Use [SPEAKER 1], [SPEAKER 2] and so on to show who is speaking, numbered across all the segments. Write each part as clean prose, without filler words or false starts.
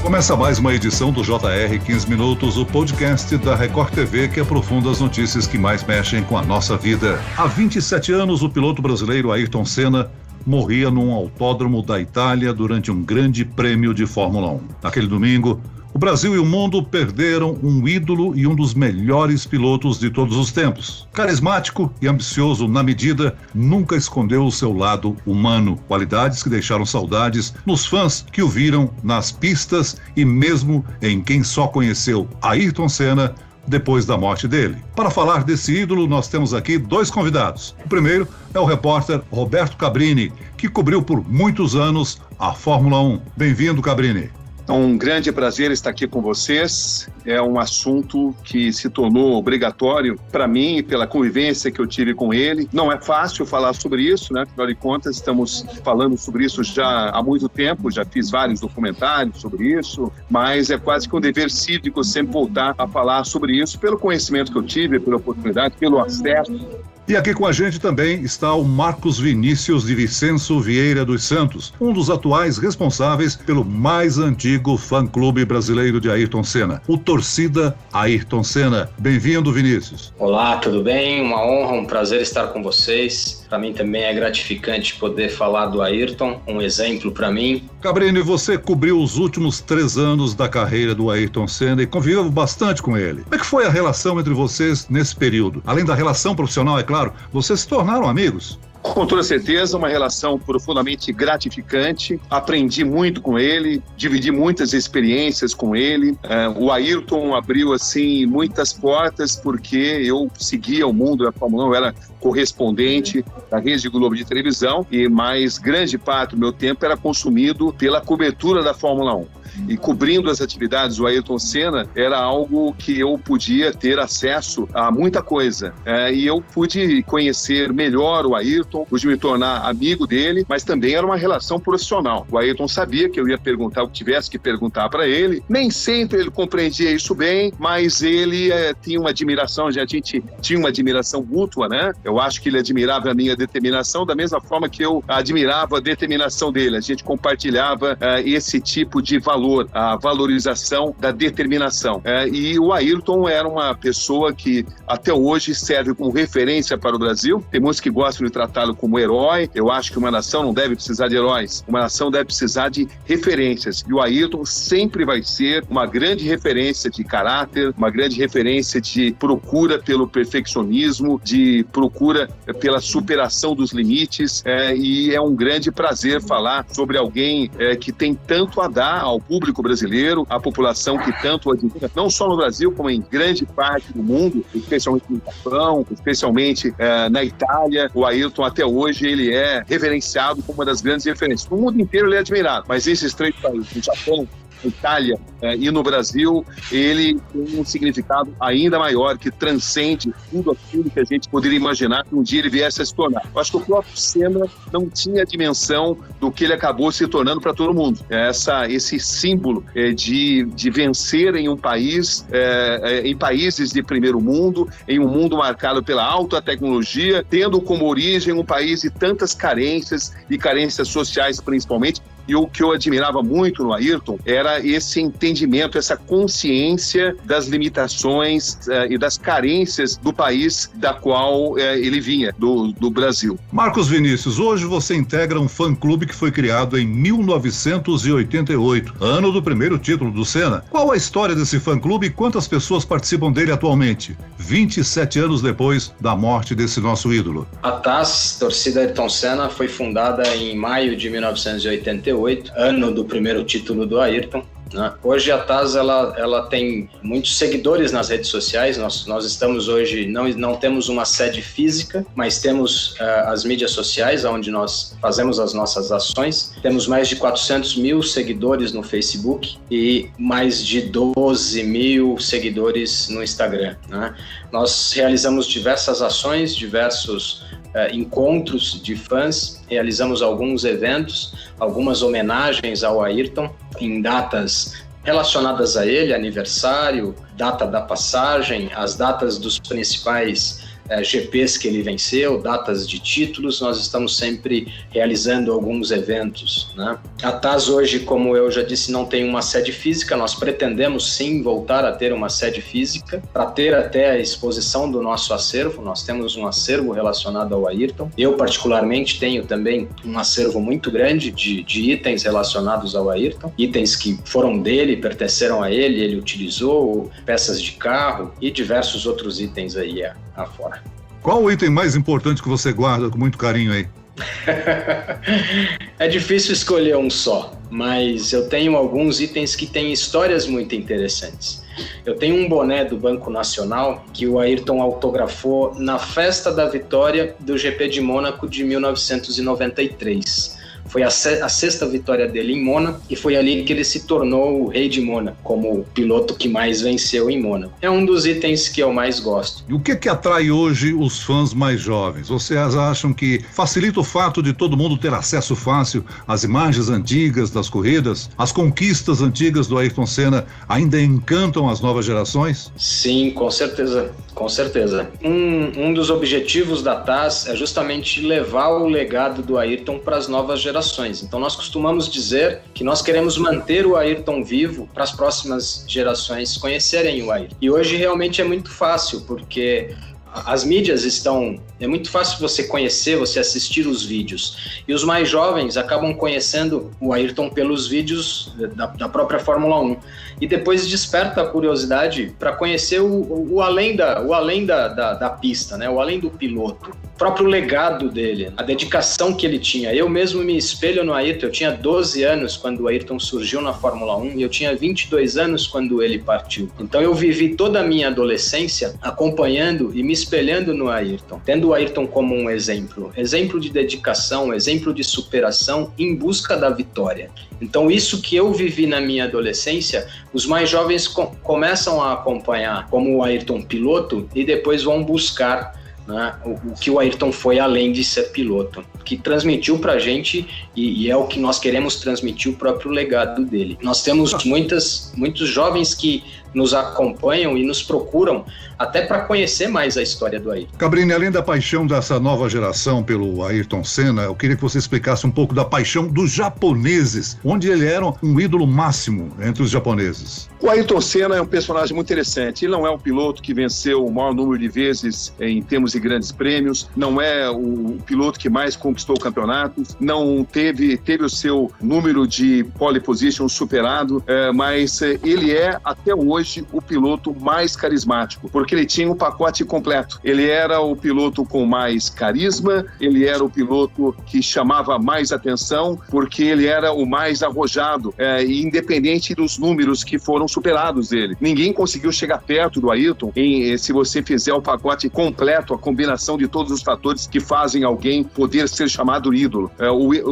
[SPEAKER 1] Começa mais uma edição do JR 15 Minutos, o podcast da Record TV que aprofunda as notícias que mais mexem com a nossa vida. Há 27 anos, o piloto brasileiro Ayrton Senna morria num autódromo da Itália durante um grande prêmio de Fórmula 1. Naquele domingo, o Brasil e o mundo perderam um ídolo e um dos melhores pilotos de todos os tempos. Carismático e ambicioso na medida, nunca escondeu o seu lado humano, qualidades que deixaram saudades nos fãs que o viram nas pistas e mesmo em quem só conheceu Ayrton Senna depois da morte dele. Para falar desse ídolo, nós temos aqui dois convidados. O primeiro é o repórter Roberto Cabrini, que cobriu por muitos anos a Fórmula 1. Bem-vindo, Cabrini.
[SPEAKER 2] É um grande prazer estar aqui com vocês. É um assunto que se tornou obrigatório para mim, pela convivência que eu tive com ele. Não é fácil falar sobre isso, né? Afinal de contas, estamos falando sobre isso já há muito tempo, já fiz vários documentários sobre isso, mas é quase que um dever cívico sempre voltar a falar sobre isso, pelo conhecimento que eu tive, pela oportunidade, pelo acesso.
[SPEAKER 1] E aqui com a gente também está o Marcos Vinícius de Vicenço Vieira dos Santos, um dos atuais responsáveis pelo mais antigo fã-clube brasileiro de Ayrton Senna, o Torcida Ayrton Senna. Bem-vindo, Vinícius.
[SPEAKER 3] Olá, tudo bem? Uma honra, um prazer estar com vocês. Para mim também é gratificante poder falar do Ayrton, um exemplo para mim.
[SPEAKER 1] Cabrini, você cobriu os últimos 3 anos da carreira do Ayrton Senna e conviveu bastante com ele. Como é que foi a relação entre vocês nesse período? Além da relação profissional, é claro, vocês se tornaram amigos?
[SPEAKER 2] Com toda certeza, uma relação profundamente gratificante. Aprendi muito com ele, dividi muitas experiências com ele. O Ayrton abriu, assim, muitas portas porque eu seguia o mundo da Fórmula 1, eu era correspondente da Rede Globo de televisão e mais grande parte do meu tempo era consumido pela cobertura da Fórmula 1. E cobrindo as atividades do Ayrton Senna era algo que eu podia ter acesso a muita coisa. E eu pude conhecer melhor o Ayrton, pude me tornar amigo dele, mas também era uma relação profissional. O Ayrton sabia que eu ia perguntar o que tivesse que perguntar para ele. Nem sempre ele compreendia isso bem, mas ele tinha uma admiração, a gente tinha uma admiração mútua, né? Eu acho que ele admirava a minha determinação da mesma forma que eu admirava a determinação dele. A gente compartilhava esse tipo de valor, a valorização da determinação. E o Ayrton era uma pessoa que até hoje serve como referência para o Brasil. Tem muitos que gostam de tratá-lo como herói. Eu acho que uma nação não deve precisar de heróis. Uma nação deve precisar de referências. E o Ayrton sempre vai ser uma grande referência de caráter, uma grande referência de procura pelo perfeccionismo, de procura pela superação dos limites. E é um grande prazer falar sobre alguém que tem tanto a dar ao público brasileiro, a população que tanto admira, não só no Brasil, como em grande parte do mundo, especialmente no Japão, especialmente na Itália. O Ayrton, até hoje, ele é reverenciado como uma das grandes referências. No mundo inteiro ele é admirado, mas esses 3 países, no Japão, na Itália e no Brasil, ele tem um significado ainda maior, que transcende tudo aquilo que a gente poderia imaginar que um dia ele viesse a se tornar. Eu acho que o próprio Senna não tinha a dimensão do que ele acabou se tornando para todo mundo. Esse símbolo de vencer em um país, em países de primeiro mundo, em um mundo marcado pela alta tecnologia, tendo como origem um país de tantas carências e carências sociais principalmente. E o que eu admirava muito no Ayrton era esse entendimento, essa consciência das limitações e das carências do país da qual ele vinha, do Brasil.
[SPEAKER 1] Marcos Vinícius, hoje você integra um fã-clube que foi criado em 1988, ano do primeiro título do Senna. Qual a história desse fã-clube e quantas pessoas participam dele atualmente, 27 anos depois da morte desse nosso ídolo?
[SPEAKER 3] A TAS, Torcida Ayrton Senna, foi fundada em maio de 1988, ano do primeiro título do Ayrton. Hoje a TAS ela tem muitos seguidores nas redes sociais. Nós estamos hoje, não temos uma sede física, mas temos as mídias sociais, onde nós fazemos as nossas ações. Temos mais de 400 mil seguidores no Facebook e mais de 12 mil seguidores no Instagram. Nós realizamos diversas ações, diversos encontros de fãs, realizamos alguns eventos, algumas homenagens ao Ayrton em datas relacionadas a ele, aniversário, data da passagem, as datas dos principais GPs que ele venceu, datas de títulos, nós estamos sempre realizando alguns eventos, né? A TAS hoje, como eu já disse, não tem uma sede física, nós pretendemos sim voltar a ter uma sede física, para ter até a exposição do nosso acervo. Nós temos um acervo relacionado ao Ayrton. Eu, particularmente, tenho também um acervo muito grande de itens relacionados ao Ayrton, itens que foram dele, pertenceram a ele, ele utilizou, peças de carro e diversos outros itens aí afora.
[SPEAKER 1] Qual o item mais importante que você guarda com muito carinho aí?
[SPEAKER 3] É difícil escolher um só, mas eu tenho alguns itens que têm histórias muito interessantes. Eu tenho um boné do Banco Nacional que o Ayrton autografou na festa da vitória do GP de Mônaco de 1993. Foi a sexta vitória dele em Mônaco e foi ali que ele se tornou o rei de Mônaco, como o piloto que mais venceu em Mônaco. É um dos itens que eu mais gosto.
[SPEAKER 1] E o que atrai hoje os fãs mais jovens? Vocês acham que facilita o fato de todo mundo ter acesso fácil às imagens antigas das corridas? As conquistas antigas do Ayrton Senna ainda encantam as novas gerações?
[SPEAKER 3] Sim, com certeza. Com certeza. Um dos objetivos da TAS é justamente levar o legado do Ayrton para as novas gerações. Então nós costumamos dizer que nós queremos manter o Ayrton vivo para as próximas gerações conhecerem o Ayrton. E hoje realmente é muito fácil, porque as mídias estão... É muito fácil você conhecer, você assistir os vídeos. E os mais jovens acabam conhecendo o Ayrton pelos vídeos da própria Fórmula 1. E depois desperta a curiosidade para conhecer o além da pista, né? O além do piloto. O próprio legado dele, a dedicação que ele tinha. Eu mesmo me espelho no Ayrton. Eu tinha 12 anos quando o Ayrton surgiu na Fórmula 1 e eu tinha 22 anos quando ele partiu. Então eu vivi toda a minha adolescência acompanhando e me espelhando no Ayrton, tendo o Ayrton como um exemplo de dedicação, exemplo de superação em busca da vitória. Então isso que eu vivi na minha adolescência, os mais jovens começam a acompanhar como o Ayrton piloto e depois vão buscar, né, o que o Ayrton foi além de ser piloto, que transmitiu pra gente e é o que nós queremos transmitir, o próprio legado dele. Nós temos muitos jovens que nos acompanham e nos procuram até para conhecer mais a história do Ayrton.
[SPEAKER 1] Cabrini, além da paixão dessa nova geração pelo Ayrton Senna, eu queria que você explicasse um pouco da paixão dos japoneses, onde ele era um ídolo máximo entre os japoneses.
[SPEAKER 2] O Ayrton Senna é um personagem muito interessante. Ele não é um piloto que venceu o maior número de vezes em termos de grandes prêmios, não é o piloto que mais conquistou campeonatos, não teve o seu número de pole position superado, mas ele é até hoje o piloto mais carismático, porque ele tinha um pacote completo. Ele era o piloto com mais carisma, ele era o piloto que chamava mais atenção, porque ele era o mais arrojado, independente dos números que foram superados dele. Ninguém conseguiu chegar perto do Ayrton se você fizer o pacote completo, a combinação de todos os fatores que fazem alguém poder ser chamado ídolo.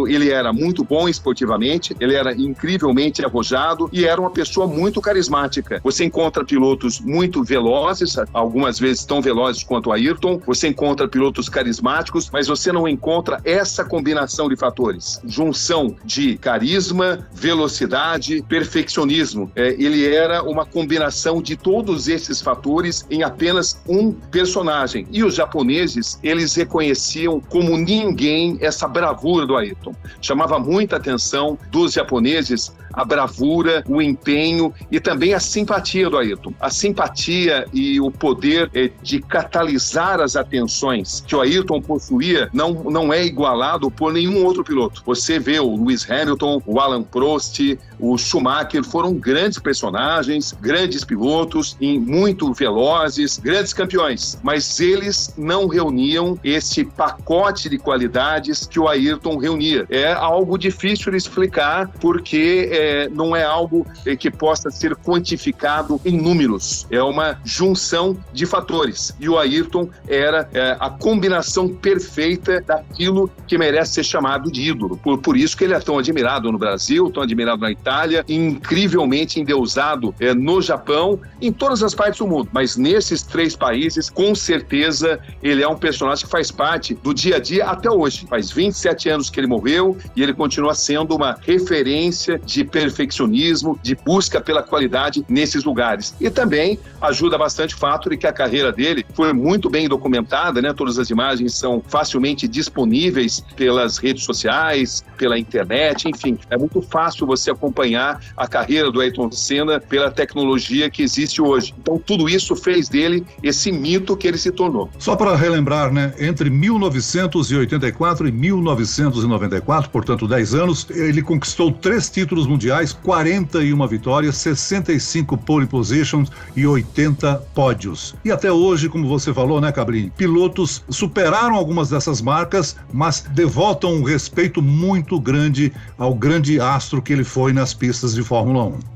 [SPEAKER 2] Ele era muito bom esportivamente, ele era incrivelmente arrojado e era uma pessoa muito carismática. Você encontra pilotos muito velozes, algumas vezes tão velozes quanto o Ayrton, você encontra pilotos carismáticos, mas você não encontra essa combinação de fatores. Junção de carisma, velocidade, perfeccionismo. Ele era uma combinação de todos esses fatores em apenas um personagem. E os japoneses, eles reconheciam como ninguém essa bravura do Ayrton. Chamava muita atenção dos japoneses a bravura, o empenho e também a simpatia do Ayrton. A simpatia e o poder de catalisar as atenções que o Ayrton possuía não é igualado por nenhum outro piloto. Você vê o Lewis Hamilton, o Alain Prost, o Schumacher, foram grandes personagens, grandes pilotos, muito velozes, grandes campeões, mas eles não reuniam esse pacote de qualidades que o Ayrton reunia. É algo difícil de explicar, porque não é algo que possa ser quantificado em números. É uma junção de fatores. E o Ayrton era a combinação perfeita daquilo que merece ser chamado de ídolo. Por isso que ele é tão admirado no Brasil, tão admirado na Itália, incrivelmente endeusado no Japão, em todas as partes do mundo. Mas nesses 3 países, com certeza, ele é um personagem que faz parte do dia a dia até hoje. Faz 27 anos que ele morreu e ele continua sendo uma referência de perfeccionismo, de busca pela qualidade nesses lugares. E também ajuda bastante o fato de que a carreira dele foi muito bem documentada, né? Todas as imagens são facilmente disponíveis pelas redes sociais, pela internet, enfim, é muito fácil você acompanhar a carreira do Ayrton Senna pela tecnologia que existe hoje. Então, tudo isso fez dele esse mito que ele se tornou.
[SPEAKER 1] Só para relembrar, né, entre 1984 e 1994, portanto 10 anos, ele conquistou 3 títulos mundiais, 41 vitórias, 65 pole positions e 80 pódios. E até hoje, como você falou, né, Cabrini, pilotos superaram algumas dessas marcas, mas devotam um respeito muito grande ao grande astro que ele foi nas pistas de Fórmula 1.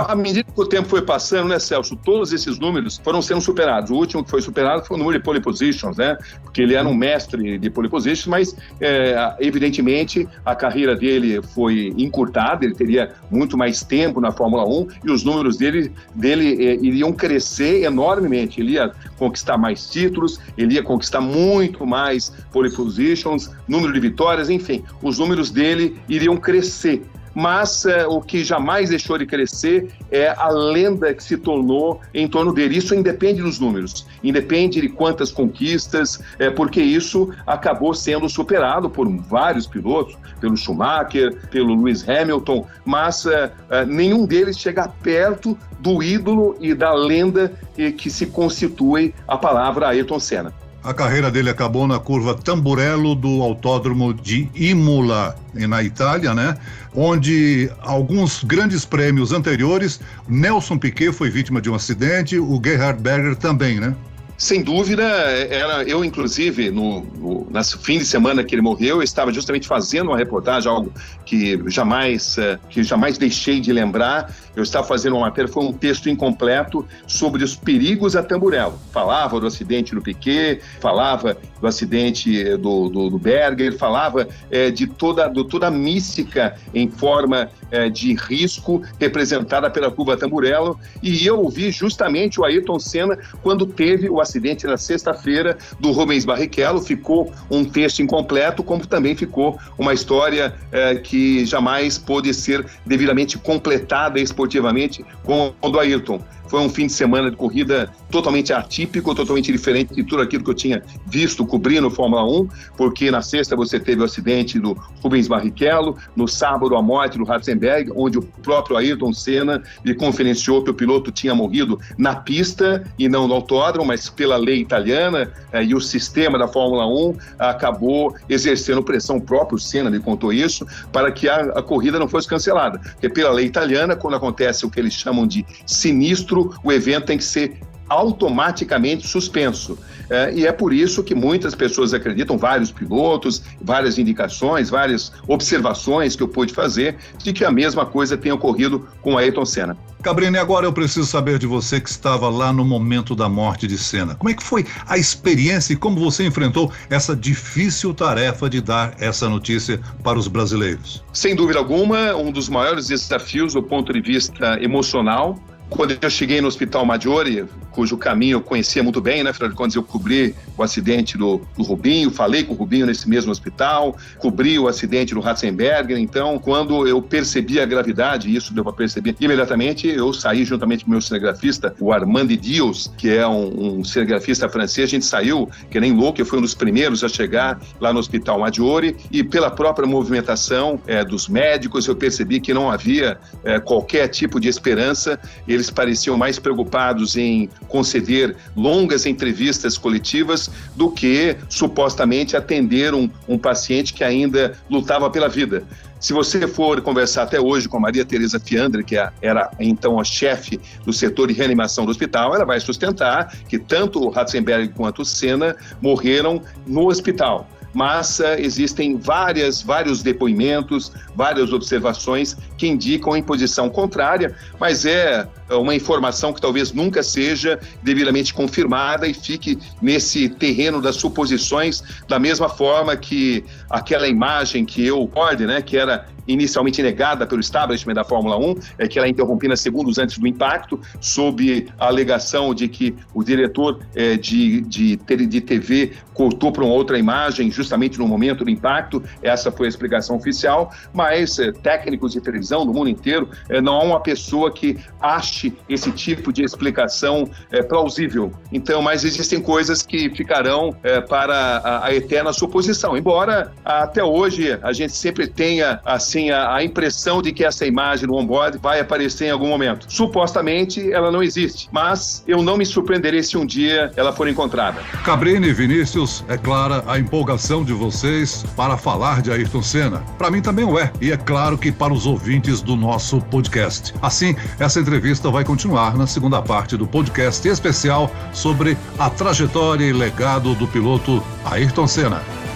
[SPEAKER 2] À medida que o tempo foi passando, né, Celso, todos esses números foram sendo superados. O último que foi superado foi o número de pole positions, né, porque ele era um mestre de pole positions, mas evidentemente a carreira dele foi encurtada, ele teria muito mais tempo na Fórmula 1 e os números dele iriam crescer enormemente. Ele ia conquistar mais títulos, ele ia conquistar muito mais pole positions, número de vitórias, enfim, os números dele iriam crescer. Mas o que jamais deixou de crescer é a lenda que se tornou em torno dele. Isso independe dos números, independe de quantas conquistas, porque isso acabou sendo superado por vários pilotos, pelo Schumacher, pelo Lewis Hamilton, mas nenhum deles chega perto do ídolo e da lenda que se constitui a palavra Ayrton Senna.
[SPEAKER 1] A carreira dele acabou na curva Tamburello do Autódromo de Imola, na Itália, né? Onde alguns grandes prêmios anteriores, Nelson Piquet foi vítima de um acidente, o Gerhard Berger também, né?
[SPEAKER 2] Sem dúvida, eu inclusive, no fim de semana que ele morreu, eu estava justamente fazendo uma reportagem, algo que jamais deixei de lembrar. Eu estava fazendo uma matéria, foi um texto incompleto sobre os perigos a Tamburello. Falava do acidente do Piquet, falava do acidente do Berger, falava de toda a mística em forma de risco representada pela curva Tamburello, e eu ouvi justamente o Ayrton Senna quando teve o acidente na sexta-feira do Rubens Barrichello. Ficou um texto incompleto, como também ficou uma história que jamais pôde ser devidamente completada esportivamente com o do Ayrton. Foi um fim de semana de corrida totalmente atípico, totalmente diferente de tudo aquilo que eu tinha visto cobrindo Fórmula 1, porque na sexta você teve o acidente do Rubens Barrichello, no sábado a morte do Ratzenberger, onde o próprio Ayrton Senna lhe confidenciou que o piloto tinha morrido na pista e não no autódromo, mas pela lei italiana e o sistema da Fórmula 1 acabou exercendo pressão, o próprio Senna lhe contou isso, para que a corrida não fosse cancelada. Porque pela lei italiana, quando acontece o que eles chamam de sinistro, o evento tem que ser automaticamente suspenso. E é por isso que muitas pessoas acreditam, vários pilotos, várias indicações, várias observações que eu pude fazer, de que a mesma coisa tem ocorrido com Ayrton Senna.
[SPEAKER 1] Cabrini, agora eu preciso saber de você que estava lá no momento da morte de Senna. Como é que foi a experiência e como você enfrentou essa difícil tarefa de dar essa notícia para os brasileiros?
[SPEAKER 2] Sem dúvida alguma, um dos maiores desafios do ponto de vista emocional. Quando eu cheguei no Hospital Maggiore, cujo caminho eu conhecia muito bem, né? Afinal de contas, eu cobri o acidente do Rubinho, falei com o Rubinho nesse mesmo hospital, cobri o acidente do Ratzenberger. Então, quando eu percebi a gravidade, e isso deu para perceber imediatamente, eu saí juntamente com o meu cinegrafista, o Armand Dios, que é um cinegrafista francês. A gente saiu, que nem louco, eu fui um dos primeiros a chegar lá no Hospital Maggiore, e pela própria movimentação dos médicos, eu percebi que não havia qualquer tipo de esperança. Eles pareciam mais preocupados em conceder longas entrevistas coletivas do que, supostamente, atender um paciente que ainda lutava pela vida. Se você for conversar até hoje com a Maria Teresa Fiandre, que era então a chefe do setor de reanimação do hospital, ela vai sustentar que tanto o Ratzenberger quanto o Senna morreram no hospital. Mas existem vários depoimentos, várias observações que indicam em posição contrária, mas é uma informação que talvez nunca seja devidamente confirmada e fique nesse terreno das suposições, da mesma forma que aquela imagem que eu ordem, né, que era inicialmente negada pelo establishment da Fórmula 1, que ela é interrompida segundos antes do impacto, sob a alegação de que o diretor de TV cortou para uma outra imagem, justamente justamente no momento do impacto. Essa foi a explicação oficial, mas técnicos de televisão do mundo inteiro, não há uma pessoa que ache esse tipo de explicação plausível. Então, mas existem coisas que ficarão para a eterna suposição, embora até hoje a gente sempre tenha assim a impressão de que essa imagem no onboard vai aparecer em algum momento. Supostamente ela não existe, mas eu não me surpreenderei se um dia ela for encontrada.
[SPEAKER 1] Cabrini e Vinícius, é clara a empolgação de vocês para falar de Ayrton Senna. Para mim também o é, e é claro que para os ouvintes do nosso podcast. Assim, essa entrevista vai continuar na segunda parte do podcast especial sobre a trajetória e legado do piloto Ayrton Senna.